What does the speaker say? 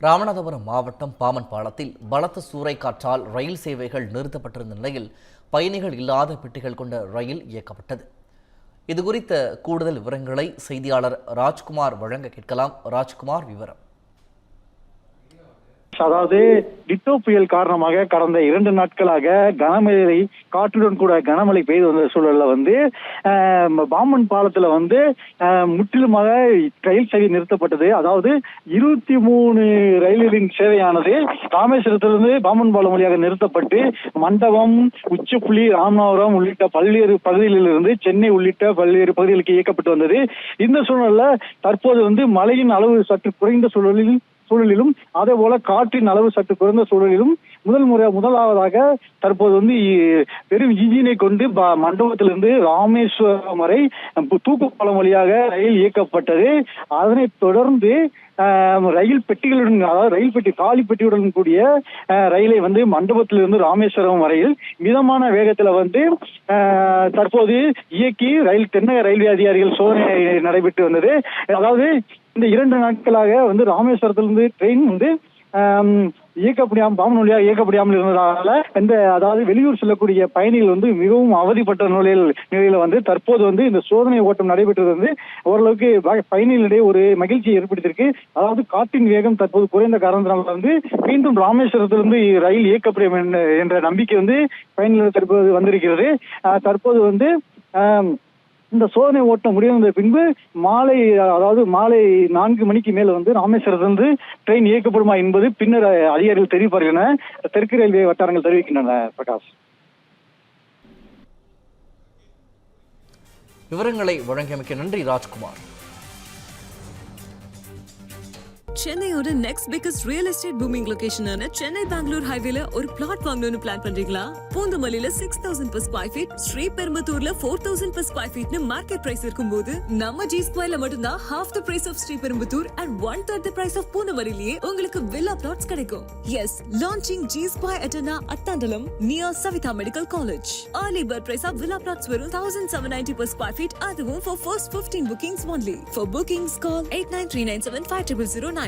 ராமநாதபுரம் மாவட்டம் பாமன் பாலத்தில் பலத்த சூறைக்காற்றால் ரயில் சேவைகள் நிறுத்தப்பட்டிருந்த நிலையில் பயணிகள் இல்லாத பெட்டிகள் கொண்ட ரயில் இயக்கப்பட்டது. இதுகுறித்த கூடுதல் விவரங்களை செய்தியாளர் ராஜ்குமார் வழங்க கேட்கலாம். ராஜ்குமார், விவரம். அதாவது டிட்டோ புயல் காரணமாக கடந்த 2 நாட்களாக கனமழை, காற்றுடன் கூட கனமழை பெய்து வந்த சூழல்ல பாம்பன் பாலத்துல முற்றிலுமாக ரயில் சேவை நிறுத்தப்பட்டது. அதாவது 23 ரயில்களின் சேவையானது ராமேஸ்வரத்திலிருந்து பாம்பன் பாலம் வழியாக நிறுத்தப்பட்டு மண்டபம், உச்சிப்புள்ளி, ராமநாதபுரம் உள்ளிட்ட பல்வேறு பகுதிகளிலிருந்து சென்னை உள்ளிட்ட பல்வேறு பகுதிகளுக்கு இயக்கப்பட்டு வந்தது. இந்த சூழல்ல தற்போது மழையின் அளவு சற்று குறைந்த சூழலிலும் அதே போல காற்றின் அளவு சற்று குறைந்த சூழலிலும் முதலாவதாக தற்போது பெரும் இன்ஜினை கொண்டு மண்டபத்திலிருந்து ராமேஸ்வரம் வரை தூக்கு பாலம் வழியாக ரயில் இயக்கப்பட்டது. அதனைத் தொடர்ந்து ரயில் பெட்டிகளுடன், அதாவது ரயில் பெட்டி காலி பெட்டியுடன் கூடிய ரயிலை மண்டபத்திலிருந்து ராமேஸ்வரம் வரையில் மிதமான வேகத்துல தற்போது இயக்கி தென்னக ரயில்வே அதிகாரிகள் சோதனை நடைபெற்று வந்தது. அதாவது இந்த 2 நாட்களாக ராமேஸ்வரத்திலிருந்து ட்ரெயின் பாம்பன் வழியாக இயக்கப்படாமல் இருந்ததால அதாவது வெளியூர் செல்லக்கூடிய பயணிகள் மிகவும் அவதிப்பட்ட நிலையில தற்போது இந்த சோதனை ஓட்டம் நடைபெற்றது ஓரளவுக்கு பயணிகளிடையே ஒரு மகிழ்ச்சியை ஏற்படுத்தியிருக்கு. அதாவது காற்றின் வேகம் தற்போது குறைந்த காரணத்தினால மீண்டும் ராமேஸ்வரத்திலிருந்து ரயில் இயக்கப்படும் என்ற நம்பிக்கை பயணிகள் தற்போது வந்திருக்கிறது. தற்போது இந்த சோதனை ஓட்டம் முடிந்த பின்பு மாலை 4 மணிக்கு மேல ராமேஸ்வரத்திலிருந்து ட்ரெயின் இயக்கப்படுமா என்பது பின்னர் அதிகாரிகள் தெரிவிப்பார்கள் என தெற்கு ரயில்வே வட்டாரங்கள் தெரிவிக்கின்றன. பிரகாஷ், விவரங்களை வழங்கியமைக்க நன்றி ராஜ்குமார். சென்னையோட next biggest real estate booming லொகேஷனான சென்னை பெங்களூர் ஹைவேல ஒரு பிளாட் வாங்கணும்னு பிளான் பண்றீங்களா? பூந்தமல்லியில 6,000 per square feet, ஸ்ரீபெரும்புத்தூர்ல 4,000 per square feet market price இருக்கும்போது நம்ம ஜி ஸ்கொயர்ல மட்டும்தான் half the price of Sriperumbudur and 1/3 the price of பூந்தமல்லியிலேயே உங்களுக்கு வில்லா பிளாட்ஸ் கிடைக்கும். Yes, launching G Square at Attandalam near Savitha Medical College. Early bird price of villa plots வெறும் 1,790 per square feet, அதுவும் for first 15 bookings only. For bookings call 8939750009.